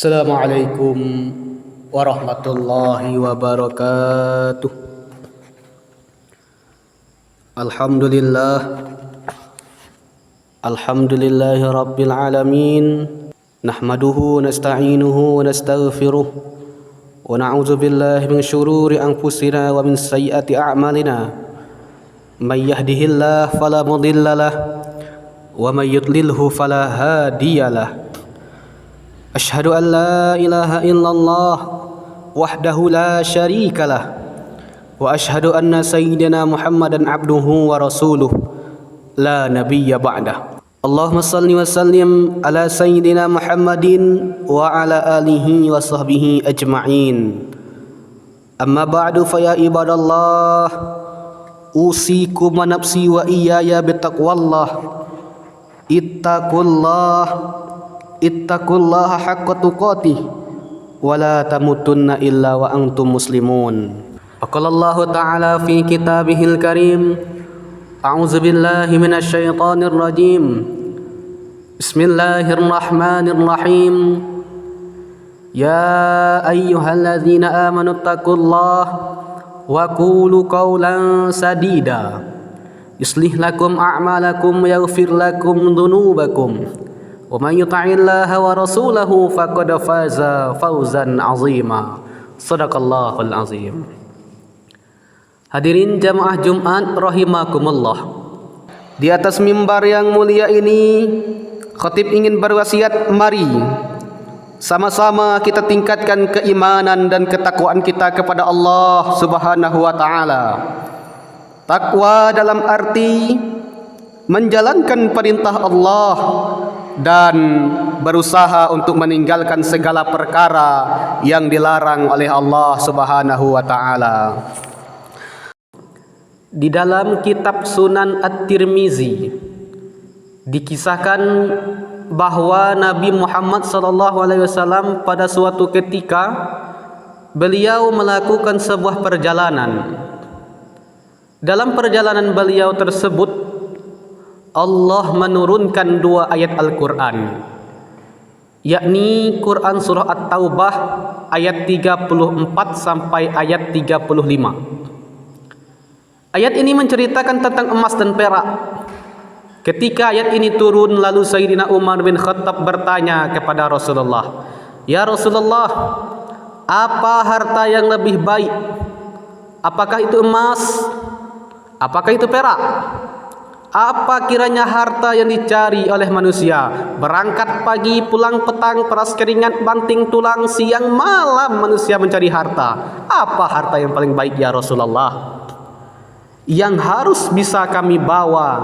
Assalamualaikum warahmatullahi wabarakatuh. Alhamdulillah. Alhamdulillahi rabbil alamin. Nahmaduhu nasta'inuhu wa nastaghfiruh. Wa na'udzu billahi min syururi anfusina wa min sayyiati a'malina. May yahdihillahu fala mudhillalah wa may yudlilhu fala hadiyalah. Asyhadu an la ilaha illallah wahdahu la syarika lah wa asyhadu anna sayyidina Muhammadan abduhu wa rasuluh la nabiyya ba'dah. Allahumma salli wa sallim ala sayyidina Muhammadin wa ala alihi wa sahbihi ajma'in. Amma ba'du fa ya ibadallah, usikum wa nafsi wa iyaya bitaqwallah. Ittaqullaha haqqa tuqatih wa la tamutunna illa wa antum muslimun. Qala Allah ta'ala fi kitabihil karim, a'udzu billahi minasy syaithanir rajim. Bismillahirrahmanirrahim. Ya ayyuhalladzina amanu taqullaha wa qulu qawlan sadida yuslih lakum a'malakum wa yaghfir lakum dhunubakum wa man yuti'illaha wa rasulahu faqad faza fawzan 'azima. Shadaqallahul 'azim. Hadirin jamaah Jumat rahimakumullah. Di atas mimbar yang mulia ini, khatib ingin berwasiat, mari sama-sama kita tingkatkan keimanan dan ketakwaan kita kepada Allah Subhanahu wa taala. Takwa dalam arti menjalankan perintah Allah dan berusaha untuk meninggalkan segala perkara yang dilarang oleh Allah Subhanahu wa taala. Di dalam kitab Sunan At-Tirmizi dikisahkan bahwa Nabi Muhammad SAW pada suatu ketika beliau melakukan sebuah perjalanan. Dalam perjalanan beliau tersebut, Allah menurunkan dua ayat Al-Quran, yakni Quran Surah At-Taubah ayat 34 sampai ayat 35. Ayat ini menceritakan tentang emas dan perak. Ketika ayat ini turun, lalu Sayyidina Umar bin Khattab bertanya kepada Rasulullah, "Ya Rasulullah, apa harta yang lebih baik? Apakah itu emas? Apakah itu perak? Apa kiranya harta yang dicari oleh manusia? Berangkat pagi, pulang petang, peras keringat, banting tulang, siang malam manusia mencari harta. Apa harta yang paling baik ya Rasulullah, yang harus bisa kami bawa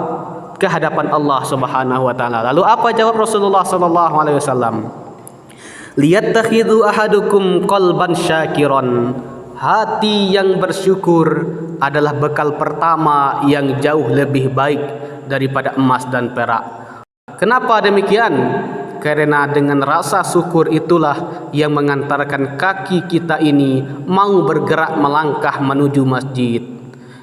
ke hadapan Allah Subhanahu wa taala?" Lalu apa jawab Rasulullah sallallahu alaihi wasallam? "Liyattakhidhu ahadukum qalban syakiran." Hati yang bersyukur adalah bekal pertama yang jauh lebih baik daripada emas dan perak. Kenapa demikian? Karena dengan rasa syukur itulah yang mengantarkan kaki kita ini mau bergerak melangkah menuju masjid.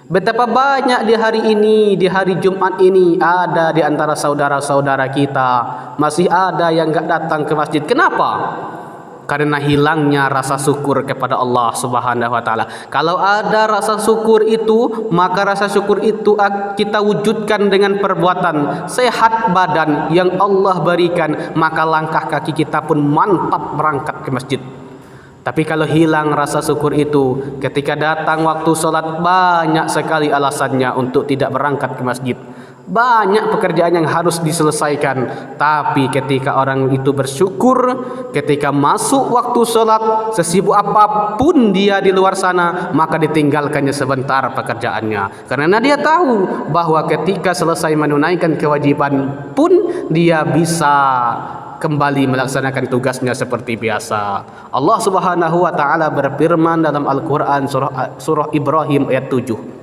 Betapa banyak di hari ini, di hari Jumat ini, ada di antara saudara-saudara kita masih ada yang enggak datang ke masjid. Kenapa? Karena hilangnya rasa syukur kepada Allah Subhanahu wa taala. Kalau ada rasa syukur itu, maka rasa syukur itu kita wujudkan dengan perbuatan. Sehat badan yang Allah berikan, maka langkah kaki kita pun mantap berangkat ke masjid. Tapi kalau hilang rasa syukur itu, ketika datang waktu sholat, banyak sekali alasannya untuk tidak berangkat ke masjid. Banyak pekerjaan yang harus diselesaikan. Tapi ketika orang itu bersyukur, ketika masuk waktu sholat, sesibuk apapun dia di luar sana, maka ditinggalkannya sebentar pekerjaannya. Karena dia tahu bahwa ketika selesai menunaikan kewajiban pun, dia bisa kembali melaksanakan tugasnya seperti biasa. Allah Subhanahu wa taala berfirman dalam Al-Qur'an surah Ibrahim ayat 7.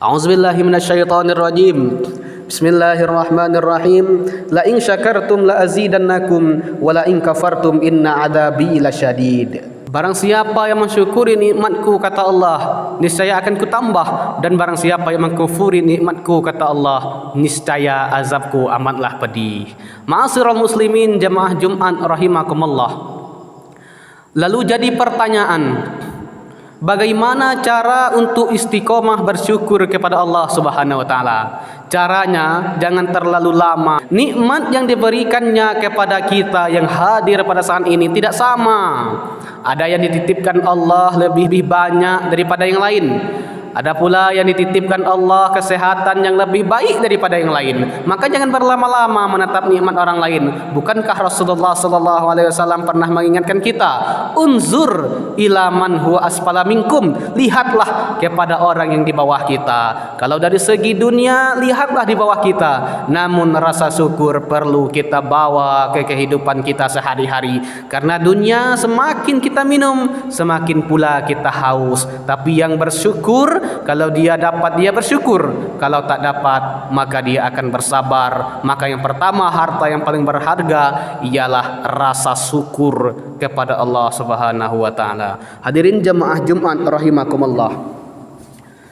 A'udzubillahi minasyaitonir rajim. Bismillahirrahmanirrahim. La in syakartum la azidannakum wa la in kafartum inna adzabi lasyadid. Barang siapa yang mensyukuri nikmatku, kata Allah, niscaya akan kutambah, dan barang siapa yang mengkufuri nikmatku, kata Allah, niscaya azabku amatlah pedih. Ma'asyiral muslimin jamaah Jumat rahimakumullah. Lalu jadi pertanyaan, bagaimana cara untuk istiqomah bersyukur kepada Allah Subhanahu wa taala? Caranya jangan terlalu lama. Nikmat yang diberikannya kepada kita yang hadir pada saat ini tidak sama. Ada yang dititipkan Allah lebih banyak daripada yang lain. Ada pula yang dititipkan Allah kesehatan yang lebih baik daripada yang lain. Maka jangan berlama-lama menatap nikmat orang lain. Bukankah Rasulullah sallallahu alaihi wasallam pernah mengingatkan kita, "Unzur ila man huwa asfala minkum." Lihatlah kepada orang yang di bawah kita. Kalau dari segi dunia, lihatlah di bawah kita. Namun rasa syukur perlu kita bawa ke kehidupan kita sehari-hari. Karena dunia semakin kita minum, semakin pula kita haus. Tapi yang bersyukur, kalau dia dapat dia bersyukur, kalau tak dapat maka dia akan bersabar. Maka yang pertama, harta yang paling berharga ialah rasa syukur kepada Allah Subhanahu wa taala. Hadirin jemaah Jumat rahimakumullah.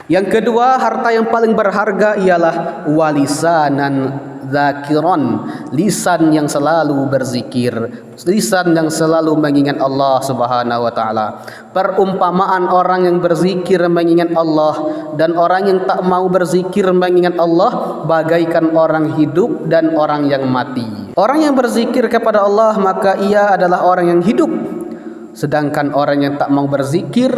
Yang kedua, harta yang paling berharga ialah walisanan zakiron, lisan yang selalu berzikir, lisan yang selalu mengingat Allah Subhanahu wa taala. Perumpamaan orang yang berzikir mengingat Allah dan orang yang tak mau berzikir mengingat Allah bagaikan orang hidup dan orang yang mati. Orang yang berzikir kepada Allah maka ia adalah orang yang hidup. Sedangkan orang yang tak mau berzikir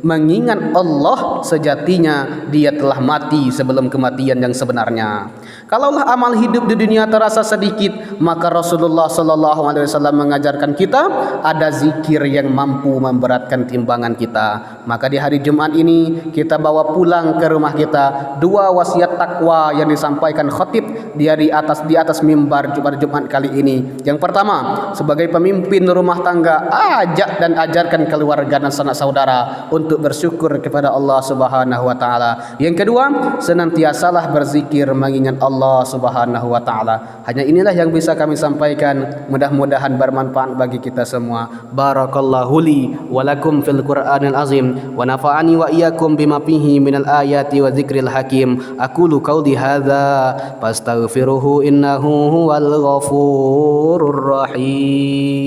mengingat Allah, sejatinya dia telah mati sebelum kematian yang sebenarnya. Kalaulah amal hidup di dunia terasa sedikit, maka Rasulullah sallallahu alaihi wasallam mengajarkan kita ada zikir yang mampu memberatkan timbangan kita. Maka di hari Jumat ini kita bawa pulang ke rumah kita dua wasiat takwa yang disampaikan khatib dia di atas mimbar Jumat kali ini. Yang pertama, sebagai pemimpin rumah tangga, ajak dan ajarkan keluarga dan sanak saudara untuk bersyukur kepada Allah Subhanahu wa taala. Yang kedua, senantiasalah berzikir mengingat Allah Subhanahu wa taala. Hanya inilah yang bisa kami sampaikan, mudah-mudahan bermanfaat bagi kita semua. Barakallahu li wa lakum fil Qur'anil azim wa nafa'ani wa iyyakum bima fihi minal ayati wa dzikril hakim. Aqulu qauli hadza fastaghfiruhu innahu huwal ghafurur rahim.